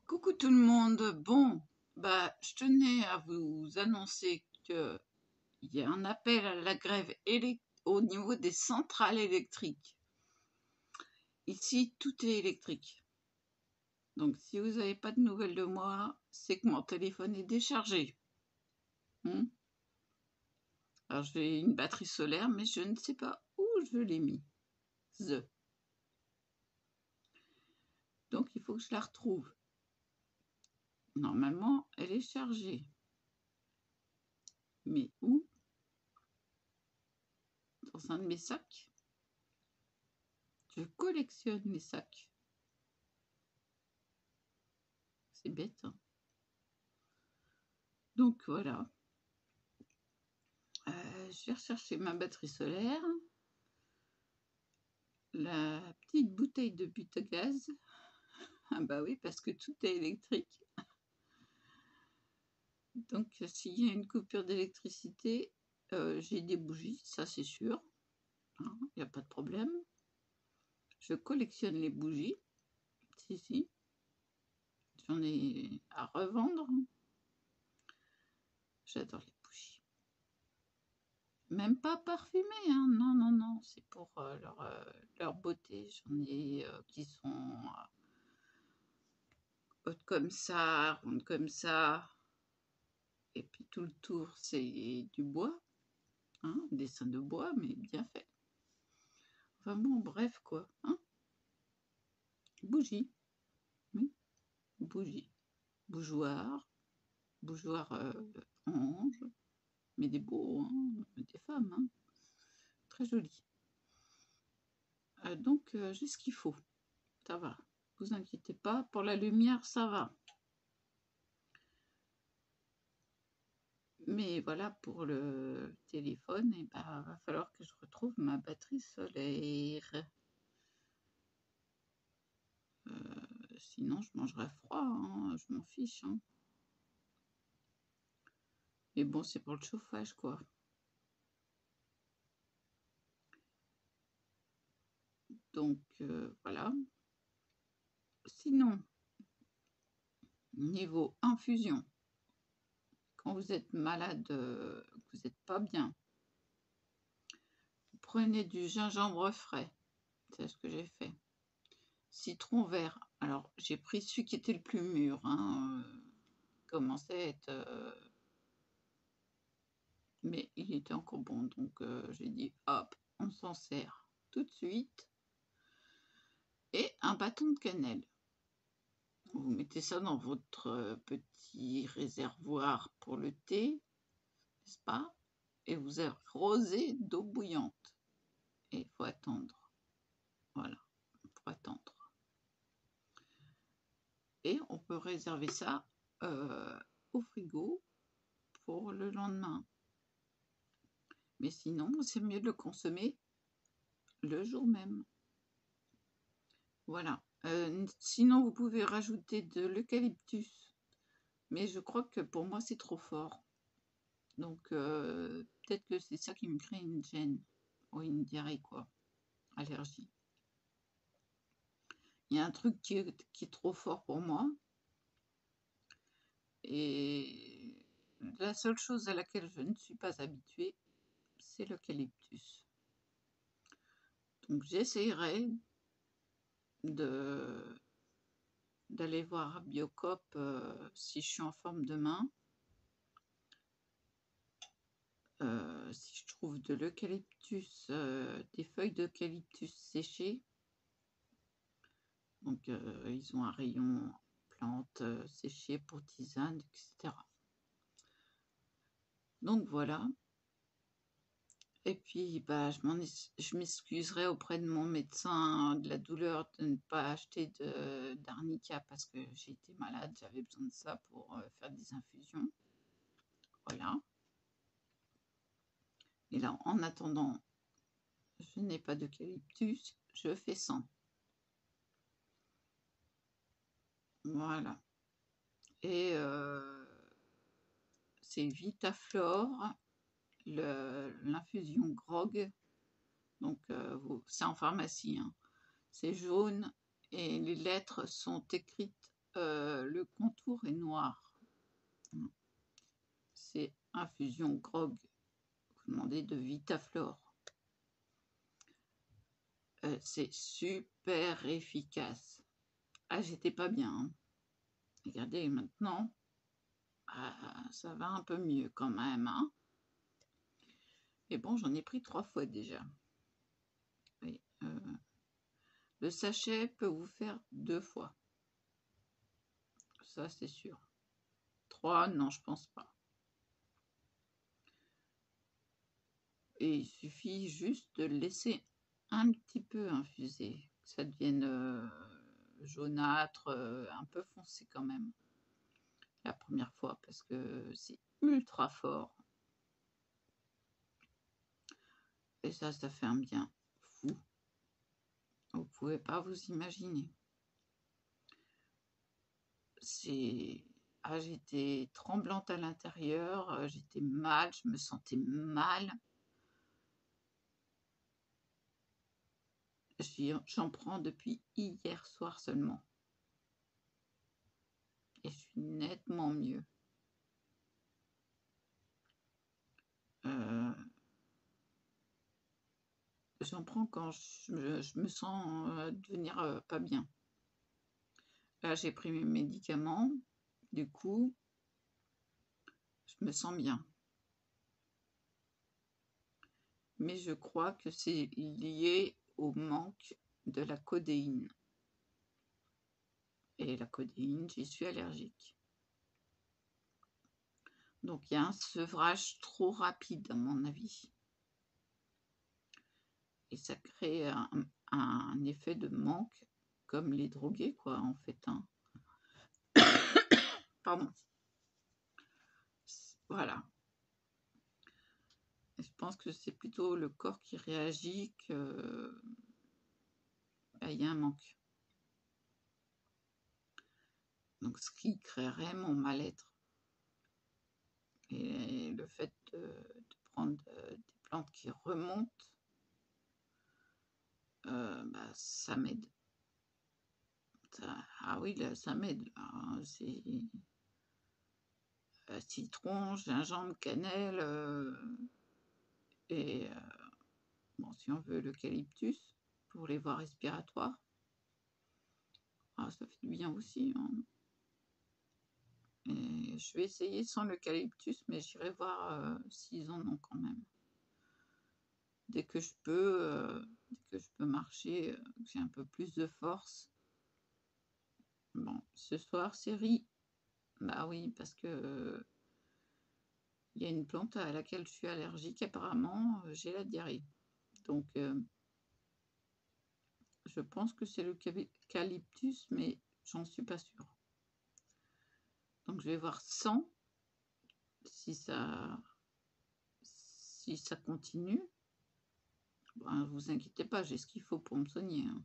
Coucou tout le monde. Bon, je tenais à vous annoncer qu'il y a un appel à la grève au niveau des centrales électriques. Ici, tout est électrique. Donc, si vous n'avez pas de nouvelles de moi, c'est que mon téléphone est déchargé. Alors, j'ai une batterie solaire, mais je ne sais pas où je l'ai mis. Donc, il faut que je la retrouve. Normalement, elle est chargée. Mais où? Dans un de mes sacs. Je collectionne les sacs. C'est bête, hein. Donc voilà. Je vais rechercher ma batterie solaire. La petite bouteille de butagaz. Ah bah oui, parce que tout est électrique. Donc s'il y a une coupure d'électricité, j'ai des bougies, ça c'est sûr. Il n'y a pas de problème. Je collectionne les bougies. Si. J'en ai à revendre. J'adore les bougies. Même pas parfumées, hein. Non. C'est pour leur beauté. J'en ai qui sont hautes comme ça, rondes comme ça. Et puis tout le tour, c'est du bois. Dessin de bois, mais bien fait. Enfin bon, bref, quoi. Bougie. Oui, bougie. Bougeoir. Bougeoir ange. Mais des beaux, des femmes. Très jolies. Donc, j'ai ce qu'il faut. Ça va. Vous inquiétez pas. Pour la lumière, ça va. Mais voilà, pour le téléphone, va falloir que je retrouve ma batterie solaire. Sinon, je mangerai froid, je m'en fiche. Mais bon, c'est pour le chauffage, quoi. Donc, voilà. Sinon, niveau infusion, quand vous êtes malade, vous n'êtes pas bien, vous prenez du gingembre frais. C'est ce que j'ai fait. Citron vert. Alors, j'ai pris celui qui était le plus mûr. Commençait à être... mais il était encore bon. Donc, j'ai dit, hop, on s'en sert tout de suite. Et un bâton de cannelle. Vous mettez ça dans votre petit réservoir pour le thé, n'est-ce pas? Et vous arrosez d'eau bouillante. Et il faut attendre. Voilà, il faut attendre. Et on peut réserver ça au frigo pour le lendemain. Mais sinon, c'est mieux de le consommer le jour même. Voilà. Sinon, vous pouvez rajouter de l'eucalyptus. Mais je crois que pour moi, c'est trop fort. Donc, peut-être que c'est ça qui me crée une gêne. Ou une diarrhée, quoi. Allergie. Il y a un truc qui est trop fort pour moi. Et la seule chose à laquelle je ne suis pas habituée, c'est l'eucalyptus. Donc, j'essayerai d'aller voir à Biocoop si je suis en forme demain. Si je trouve de l'eucalyptus, des feuilles d'eucalyptus séchées. Donc, ils ont un rayon plantes séchées pour tisane, etc. Donc, voilà. Et puis, je m'excuserai auprès de mon médecin de la douleur de ne pas acheter d'arnica parce que j'ai été malade, j'avais besoin de ça pour faire des infusions. Voilà. Et là, en attendant, je n'ai pas d'eucalyptus, je fais sans. Voilà. Et c'est Vitaflore, l'infusion grog. Donc c'est en pharmacie, hein. C'est jaune et les lettres sont écrites, le contour est noir. C'est infusion grog. Vous demandez de Vitaflore. C'est super efficace. Ah, j'étais pas bien, hein. Regardez maintenant, ça va un peu mieux quand même, hein. Mais bon, j'en ai pris 3 fois déjà. Oui, le sachet peut vous faire 2 fois. Ça, c'est sûr. 3, non, je pense pas. Et il suffit juste de le laisser un petit peu infuser, que ça devienne jaunâtre, un peu foncé quand même. La première fois, parce que c'est ultra fort. Et ça fait un bien fou. Vous pouvez pas vous imaginer. J'étais tremblante à l'intérieur, j'étais mal, je me sentais mal. J'en prends depuis hier soir seulement. Et je suis nettement mieux. J'en prends quand je me sens devenir pas bien. Là, j'ai pris mes médicaments, du coup, je me sens bien. Mais je crois que c'est lié au manque de la codéine. Et la codéine, j'y suis allergique. Donc il y a un sevrage trop rapide à mon avis. Et ça crée un effet de manque, comme les drogués, quoi, en fait, hein. Pardon. Voilà. Et je pense que c'est plutôt le corps qui réagit que y a un manque. Donc ce qui créerait mon mal-être. Et le fait de prendre des plantes qui remontent, ça m'aide. Ah oui, là, ça m'aide. C'est citron, gingembre, cannelle et bon, si on veut, l'eucalyptus pour les voies respiratoires. Ah, ça fait du bien aussi, hein. Et je vais essayer sans l'eucalyptus, mais j'irai voir s'ils en ont quand même. Dès que je peux marcher, que j'ai un peu plus de force. Bon, ce soir, c'est riz. Bah oui, parce que il y a une plante à laquelle je suis allergique, apparemment, j'ai la diarrhée. Donc, je pense que c'est l'eucalyptus, mais j'en suis pas sûre. Donc, je vais voir sans, si ça continue. Ben, vous inquiétez pas, j'ai ce qu'il faut pour me soigner, hein.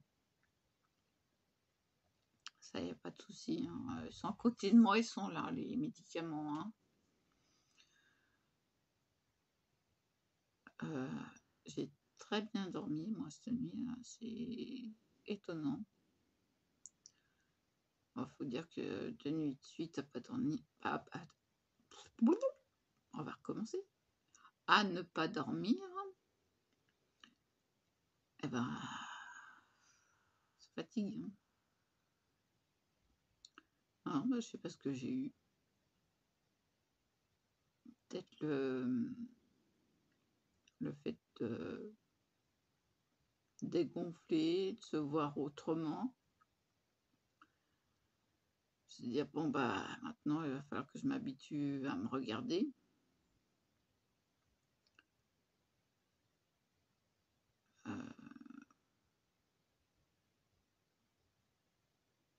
Ça, y a pas de souci, hein. Ils sont à côté de moi, ils sont là, les médicaments, hein. J'ai très bien dormi, moi, cette nuit, c'est étonnant. Il faut dire que 2 nuits de suite à pas dormir, on va recommencer. À ne pas dormir, eh ben, ça fatigue, hein. Ah, bah, je sais pas ce que j'ai eu. Peut-être le fait de dégonfler, de se voir autrement. Se dire, bon, bah, maintenant, il va falloir que je m'habitue à me regarder.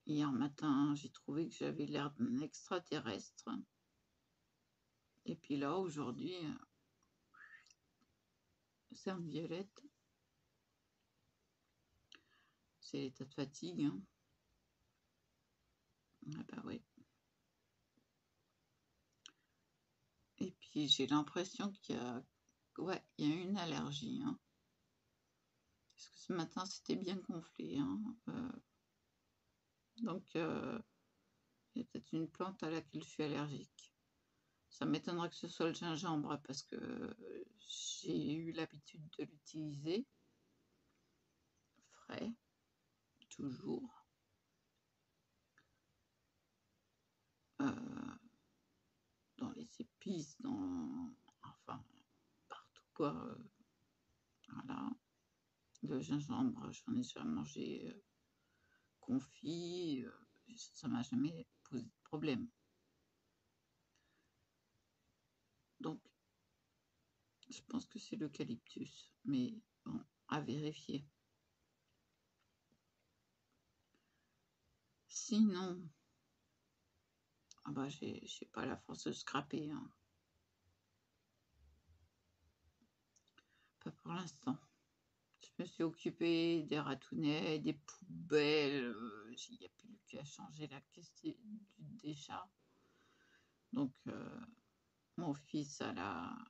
Hier matin, j'ai trouvé que j'avais l'air d'un extraterrestre. Et puis là, aujourd'hui, cerne violette. C'est l'état de fatigue, hein. Ah bah oui. Puis j'ai l'impression qu'il y a... Ouais, il y a une allergie. Hein. Parce que ce matin, c'était bien gonflé. Hein. Donc, il y a peut-être une plante à laquelle je suis allergique. Ça m'étonnerait que ce soit le gingembre parce que j'ai eu l'habitude de l'utiliser. Frais, toujours. Dans les épices, enfin, partout quoi. Voilà. Le gingembre, j'en ai déjà mangé confit. Ça m'a jamais posé de problème. Donc, je pense que c'est l'eucalyptus, mais bon, à vérifier. Sinon, ah bah j'ai pas la force de scraper. Hein. Pas pour l'instant. Je me suis occupée des ratounets, des poubelles. Il n'y a plus qu'à changer la question du déchat. Donc, mon fils à la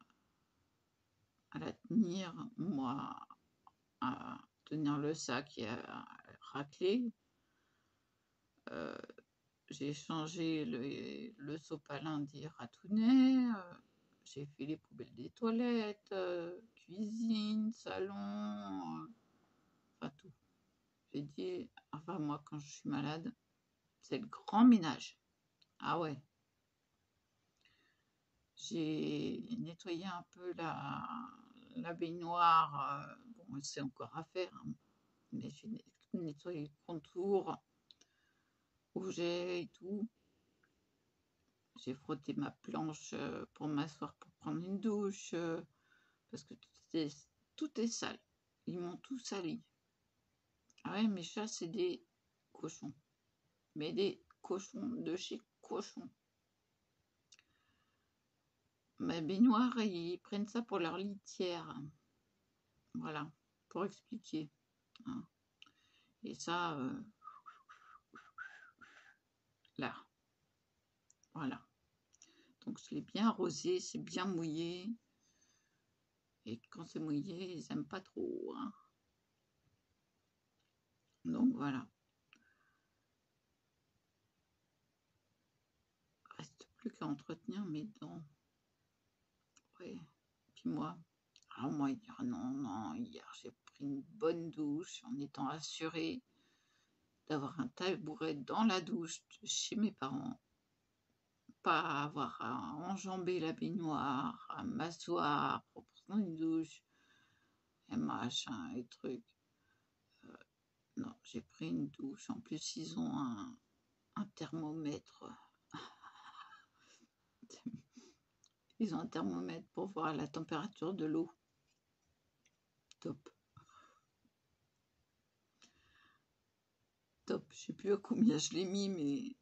tenir, moi à tenir le sac et à racler. J'ai changé le sopalin des ratounets. J'ai fait les poubelles des toilettes, cuisine, salon, enfin tout. J'ai dit, enfin moi quand je suis malade, c'est le grand ménage. Ah ouais. J'ai nettoyé un peu la baignoire. Bon, c'est encore à faire, hein, mais j'ai nettoyé le contour où j'ai et tout. J'ai frotté ma planche pour m'asseoir pour prendre une douche parce que tout est sale. Ils m'ont tout sali. Ah ouais, mes chats, c'est des cochons. Mais des cochons de chez cochons. Ma baignoire, ils prennent ça pour leur litière. Voilà, pour expliquer. Hein. Et ça, là. Voilà. Donc je l'ai bien arrosé, c'est bien mouillé. Et quand c'est mouillé, ils n'aiment pas trop. Hein. Donc voilà. Reste plus qu'à entretenir mes dents. Ouais. Puis moi, hier, non, hier j'ai pris une bonne douche en étant assurée d'avoir un tabouret dans la douche chez mes parents. Pas avoir à enjamber la baignoire, à m'asseoir pour prendre une douche, et machin, et trucs. Non, j'ai pris une douche. En plus, ils ont un thermomètre. Ils ont un thermomètre pour voir la température de l'eau. Top. Top. Je sais plus à combien je l'ai mis, mais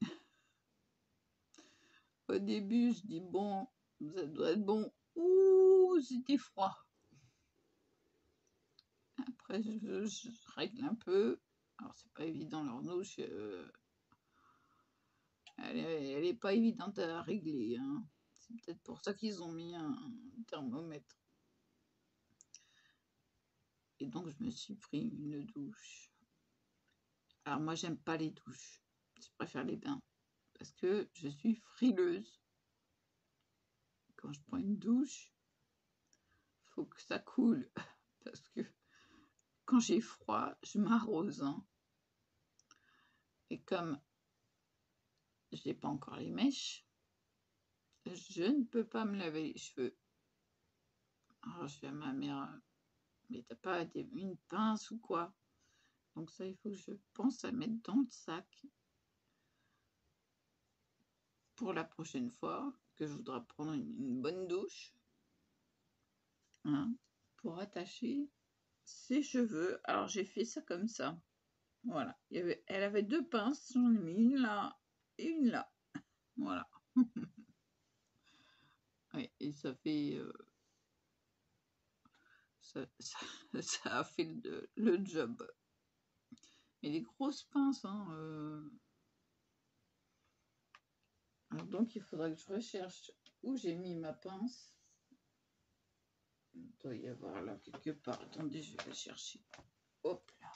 au début, je dis bon, ça doit être bon. Ouh, c'était froid. Après, je règle un peu. Alors, c'est pas évident, leur douche. Elle est pas évidente à régler. Hein. C'est peut-être pour ça qu'ils ont mis un thermomètre. Et donc, je me suis pris une douche. Alors, moi, j'aime pas les douches. Je préfère les bains. Parce que je suis frileuse. Quand je prends une douche, il faut que ça coule. Parce que quand j'ai froid, je m'arrose. Hein. Et comme je n'ai pas encore les mèches, je ne peux pas me laver les cheveux. Alors, je fais à ma mère, mais t'as pas une pince ou quoi? Donc ça, il faut que je pense à mettre dans le sac pour la prochaine fois que je voudrais prendre une bonne douche. Hein, pour attacher ses cheveux. Alors j'ai fait ça comme ça. Voilà. Elle avait deux pinces, j'en ai mis une là et une là. Voilà. Ouais, et ça fait... ça a fait le job. Mais les grosses pinces, hein, alors donc il faudra que je recherche où j'ai mis ma pince. Il doit y avoir là quelque part. Attendez, je vais la chercher. Hop là.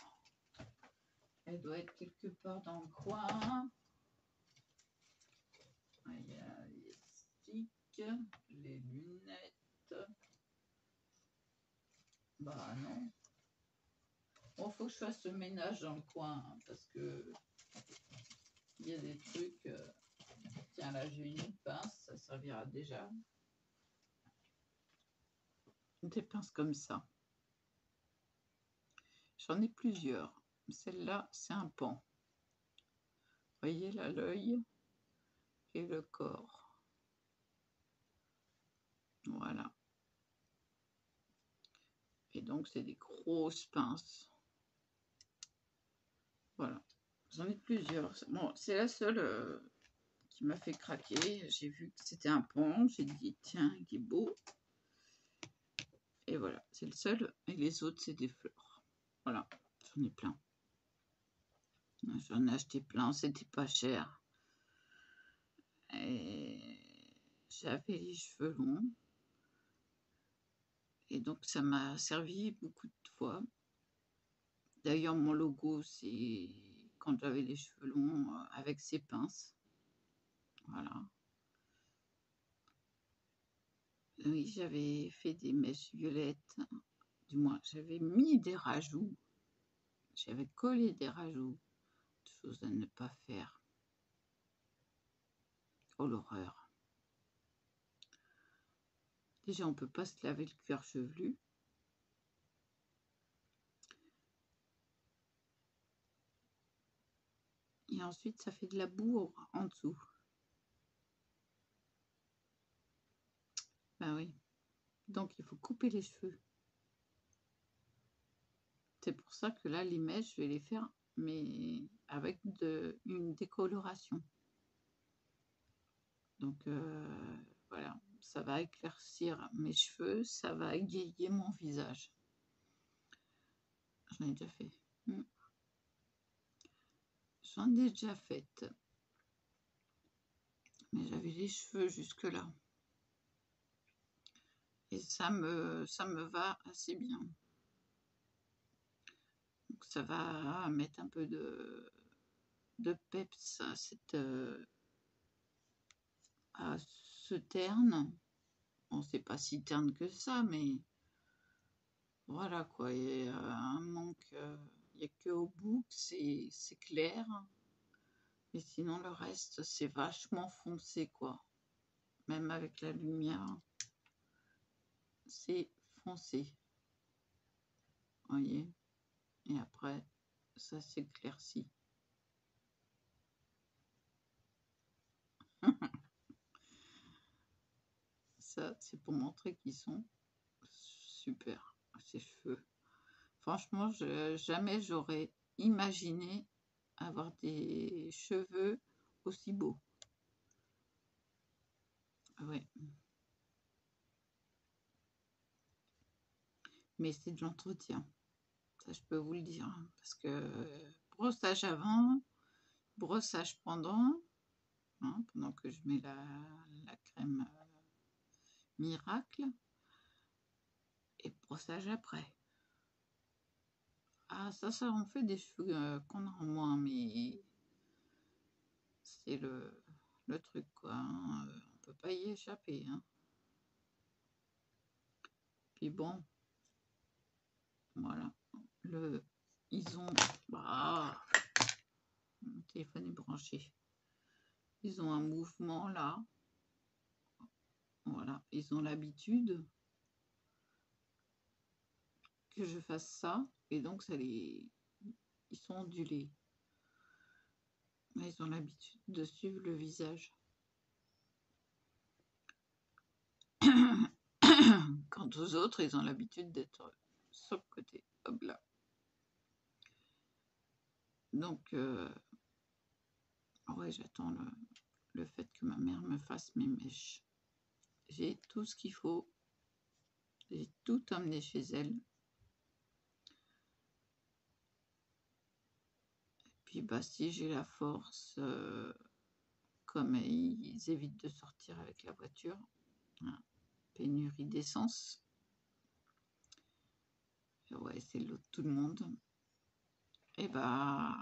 Elle doit être quelque part dans le coin. Il y a les sticks, les lunettes. Bah non. Bon, faut que je fasse le ménage dans le coin hein, parce que il y a des trucs. Tiens, là j'ai une pince, ça servira déjà. Des pinces comme ça. J'en ai plusieurs. Celle-là, c'est un pan. Vous voyez là l'œil et le corps. Voilà. Et donc, c'est des grosses pinces. Voilà. J'en ai plusieurs. Bon, c'est la seule qui m'a fait craquer. J'ai vu que c'était un pan. J'ai dit, tiens, il est beau. Et voilà, c'est le seul. Et les autres, c'est des fleurs. Voilà, j'en ai plein. J'en ai acheté plein, c'était pas cher. Et j'avais les cheveux longs. Et donc, ça m'a servi beaucoup de fois. D'ailleurs, mon logo, c'est quand j'avais les cheveux longs avec ces pinces. Voilà. Oui, j'avais fait des mèches violettes. Du moins, j'avais mis des rajouts. J'avais collé des rajouts. Chose à ne pas faire. Oh, l'horreur. Déjà, on ne peut pas se laver le cuir chevelu. Et ensuite, ça fait de la boue en dessous. Ben oui. Donc, il faut couper les cheveux. C'est pour ça que là, les mèches, je vais les faire, mais avec une décoloration. Donc, voilà. Ça va éclaircir mes cheveux, ça va égayer mon visage. J'en ai déjà fait. J'en ai déjà fait. Mais j'avais les cheveux jusque-là. Et ça me va assez bien. Donc ça va mettre un peu de peps à ce terne. Bon, c'est pas si terne que ça, mais voilà quoi. Il y a un manque. Il n'y a que au bout que c'est clair. Et sinon, le reste, c'est vachement foncé, quoi. Même avec la lumière, c'est foncé. Vous voyez? Et après, ça s'éclaircit. Ça, c'est pour montrer qu'ils sont super, ces cheveux. Franchement, jamais j'aurais imaginé avoir des cheveux aussi beaux. Ouais. Mais c'est de l'entretien. Ça, je peux vous le dire. Parce que brossage avant, brossage pendant, hein, pendant que je mets la crème miracle, et brossage après. Ah, ça en fait des cheveux qu'on a en moins, mais c'est le truc, quoi. Hein. On peut pas y échapper. Hein. Puis bon, voilà. Ils ont... Bah, mon téléphone est branché. Ils ont un mouvement là. Voilà. Ils ont l'habitude que je fasse ça. Et donc, ils sont ondulés. Mais ils ont l'habitude de suivre le visage. Quant aux autres, ils ont l'habitude d'être sur le côté. Hop là. Donc, ouais, j'attends le fait que ma mère me fasse mes mèches. J'ai tout ce qu'il faut. J'ai tout emmené chez elle. Et puis, bah, si j'ai la force, comme ils évitent de sortir avec la voiture, hein, pénurie d'essence. Ouais, c'est l'autre tout le monde. Et bah,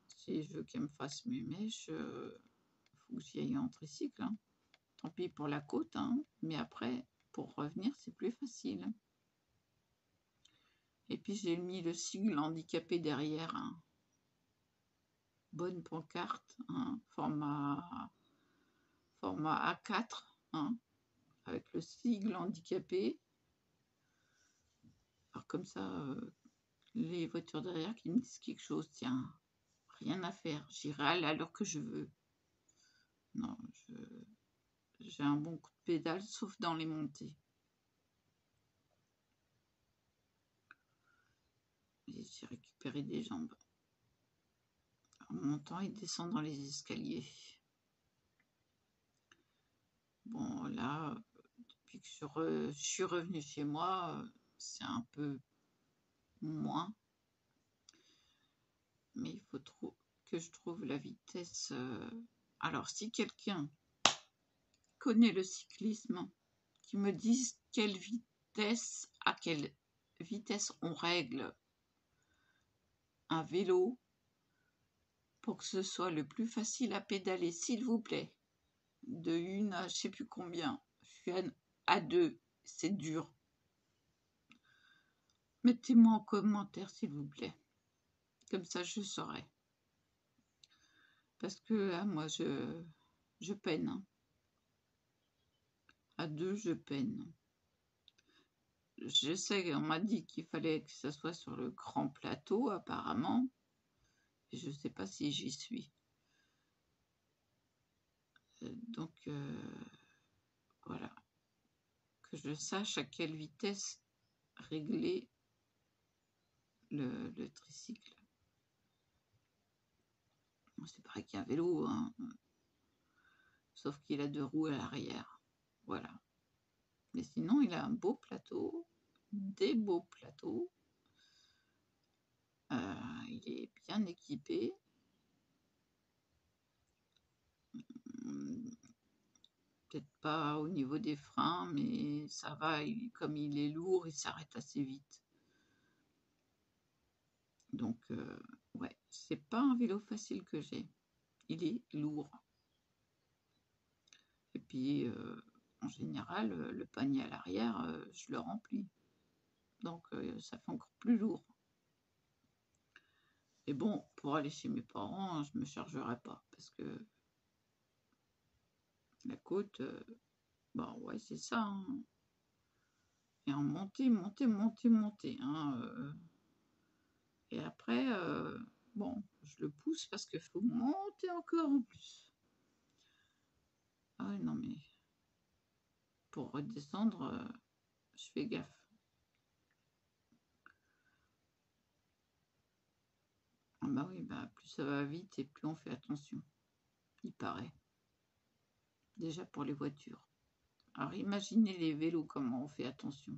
si je veux qu'elle me fasse mes mèches, faut que j'y aille en tricycle, hein. Tant pis pour la côte, hein, mais après, pour revenir, c'est plus facile. Et puis j'ai mis le sigle handicapé derrière, hein. Bonne pancarte, hein, format A4, hein, avec le sigle handicapé. Alors comme ça, les voitures derrière qui me disent quelque chose, tiens, rien à faire, j'irai à l'heure que je veux. Non, j'ai un bon coup de pédale, sauf dans les montées. Et j'ai récupéré des jambes. En montant et descendant les escaliers. Bon, là, depuis que je suis revenue chez moi, c'est un peu moins. Mais il faut que je trouve la vitesse. Alors, si quelqu'un connaît le cyclisme, qui me dise à quelle vitesse on règle un vélo pour que ce soit le plus facile à pédaler, s'il vous plaît. De 1 à je sais plus combien. Je suis à 2, c'est dur. Mettez-moi en commentaire, s'il vous plaît. Comme ça, je saurai. Parce que moi, je peine, hein. À 2, je peine. Je sais qu'on m'a dit qu'il fallait que ça soit sur le grand plateau, apparemment. Et je ne sais pas si j'y suis. Donc, voilà. Que je sache à quelle vitesse régler le tricycle. C'est pareil qu'un vélo, hein. Sauf qu'il a 2 roues à l'arrière. Voilà. Mais sinon, il a un beau plateau, des beaux plateaux. Il est bien équipé. Peut-être pas au niveau des freins, mais ça va. Comme il est lourd, il s'arrête assez vite. Donc, ouais, c'est pas un vélo facile que j'ai. Il est lourd. Et puis, en général, le panier à l'arrière, je le remplis. Donc, ça fait encore plus lourd. Et bon, pour aller chez mes parents, je me chargerai pas. Parce que la côte, bah ouais, c'est ça, hein. Et en montée, hein, et après, bon, je le pousse parce qu'il faut monter encore en plus. Ah oui, non mais pour redescendre, je fais gaffe. Ah bah oui, bah plus ça va vite et plus on fait attention, il paraît. Déjà pour les voitures. Alors imaginez les vélos, comment on fait attention.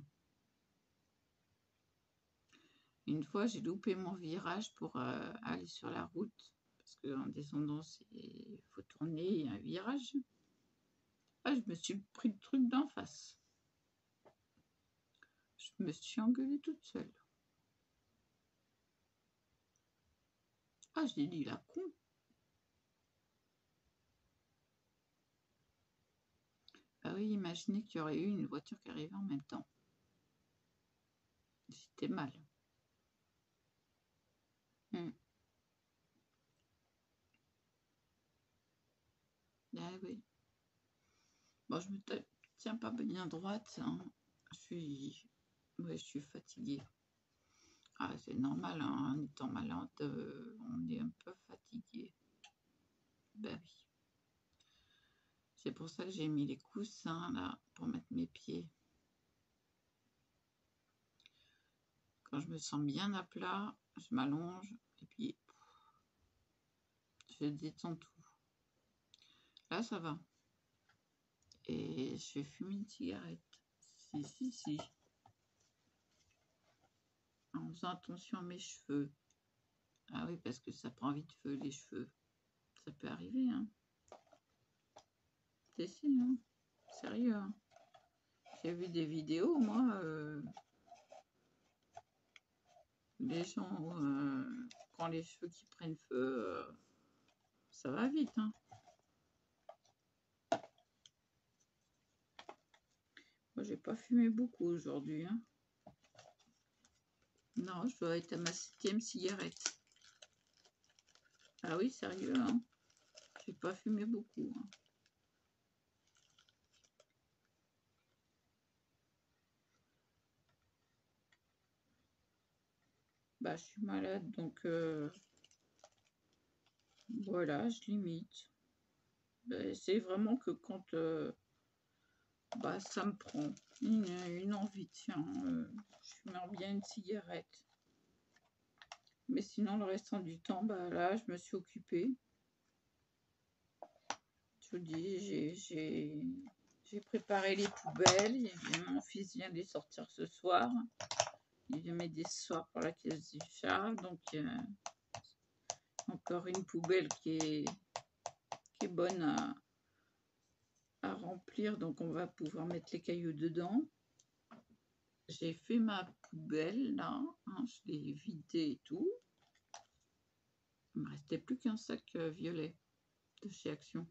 Une fois, j'ai loupé mon virage pour aller sur la route, parce qu'en descendant, il faut tourner, il y a un virage. Ah, je me suis pris le truc d'en face. Je me suis engueulée toute seule. Ah, j'ai dit la con. Ah oui, imaginez qu'il y aurait eu une voiture qui arrivait en même temps. C'était mal. Ah oui. Bon, je me tiens pas bien droite, hein. Je suis fatiguée. Ah, c'est normal, hein, en étant malade, on est un peu fatigué. Ben oui. C'est pour ça que j'ai mis les coussins là pour mettre mes pieds. Quand je me sens bien à plat, je m'allonge et puis je détends tout. Là, ça va. Et je vais fumer une cigarette. Si. En faisant attention à mes cheveux. Ah oui, parce que ça prend vite feu, les cheveux. Ça peut arriver, hein. Si, hein. Sérieux, hein. J'ai vu des vidéos, moi. Les gens, quand les cheveux qui prennent feu, ça va vite, hein. Moi, j'ai pas fumé beaucoup aujourd'hui, hein. Non, je dois être à ma 7e cigarette. Ah oui, sérieux, hein. J'ai pas fumé beaucoup, hein. Bah, je suis malade, donc voilà, je limite. C'est vraiment que quand bah, ça me prend une envie, tiens, je fumerais bien une cigarette. Mais sinon, le restant du temps, bah là, je me suis occupée. Je vous dis, j'ai préparé les poubelles. Mon fils vient de les sortir ce soir. Il vient m'aider ce soir pour la caisse du chat. Donc, encore une poubelle qui est bonne à remplir. Donc, on va pouvoir mettre les cailloux dedans. J'ai fait ma poubelle, là. Hein, je l'ai vidée et tout. Il me restait plus qu'un sac violet de chez Action.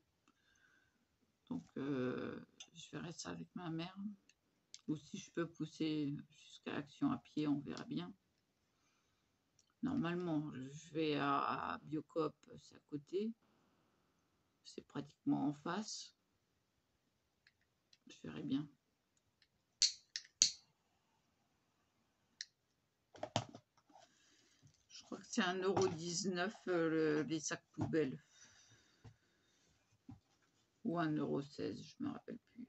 Donc, je verrai ça avec ma mère. Ou si je peux pousser jusqu'à Action à pied, on verra bien. Normalement, je vais à Biocoop, c'est à côté. C'est pratiquement en face. Je verrai bien. Je crois que c'est 1,19 € les sacs poubelles. Ou 1,16 €, je me rappelle plus.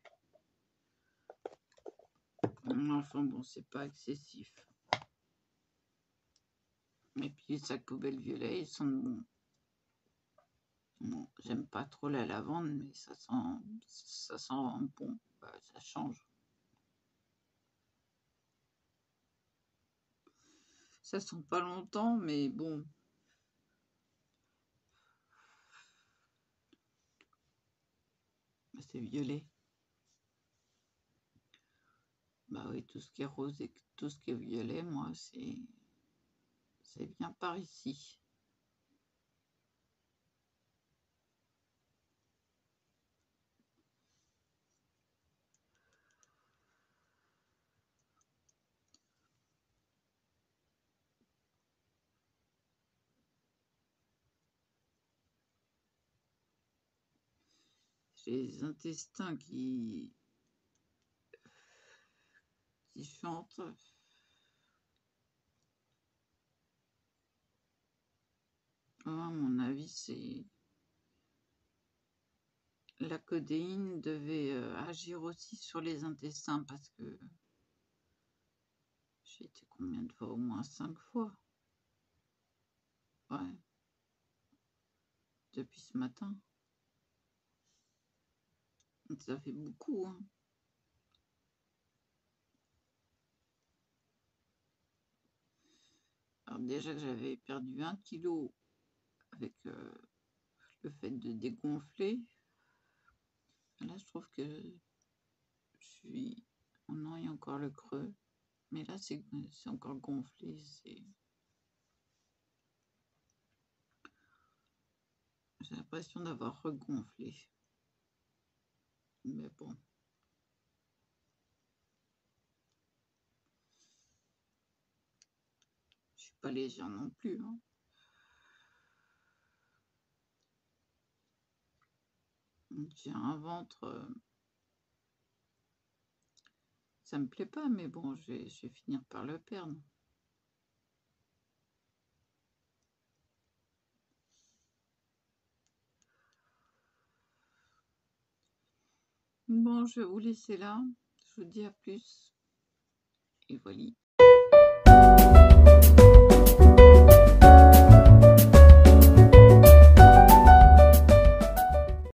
Enfin bon, c'est pas excessif. Et puis les sacs poubelles violets, ils sont bons. Bon, j'aime pas trop la lavande, mais ça sent bon. Ça change. Ça sent pas longtemps, mais bon. C'est violet. Bah oui, tout ce qui est rose et tout ce qui est violet, moi, c'est bien par ici. J'ai les intestins qui chantent. À mon avis, c'est la codéine devait agir aussi sur les intestins parce que j'ai été combien de fois? Au moins 5 fois. Ouais. Depuis ce matin. Ça fait beaucoup, hein. Alors déjà que j'avais perdu 1 kilo avec le fait de dégonfler. Là, je trouve que je suis... Oh non, il y a encore le creux. Mais là, c'est encore gonflé. J'ai l'impression d'avoir regonflé. Mais bon. Je suis pas légère non plus, hein. J'ai un ventre... ça me plaît pas, mais bon, je vais finir par le perdre. Bon, je vais vous laisser là. Je vous dis à plus. Et voilà.